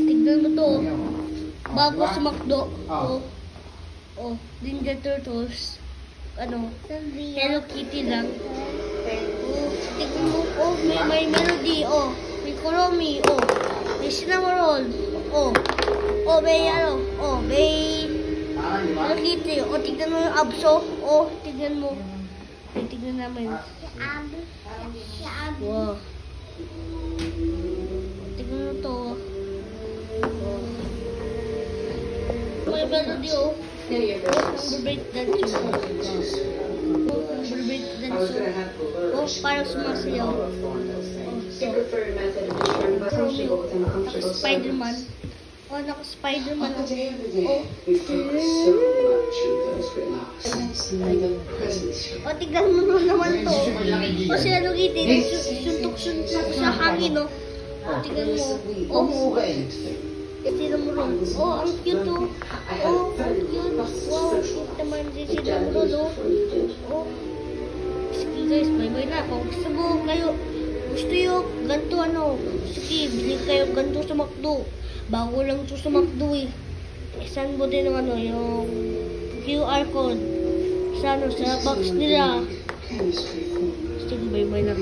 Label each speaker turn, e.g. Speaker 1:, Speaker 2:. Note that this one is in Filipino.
Speaker 1: tignan mo to. Bago sa McDo. Oh, Ninja Turtles. Ano? Hello Kitty lang. Oh, tignan mo. Oh, may melody. Oh, may Kuromi. Oh, may cinnamon roll. Oh, may ano. Oh, may Hello Kitty. Oh, tignan mo yung abso. Oh, tignan mo. Tignan namin. Wow. Tignan mo to. Oh. May melody oh. Number break dance. Number break dance. Oh, parang sumasayaw. Spider-Man. Oh, naka-Spider-Man. Oh, tignan mo naman to. Oh, si Hello Kitty. Suntok-suntok sa hangin, no? Oh, tignan mo. Oh, tignan mo rin. Oh, ang cute, oh. Oh, ang cute. Wow, cute naman din si Namro, no? Oh. Sige guys, bye-bye na. Kung gusto mo kayo, gusto yung ganito, ano? Sige, bili kayo ganito sa McDo. Bago lang ito sa McDo, eh. Saan mo din yung, ano, yung QR code sa, ano, sa box nila. Sige, bye-bye na.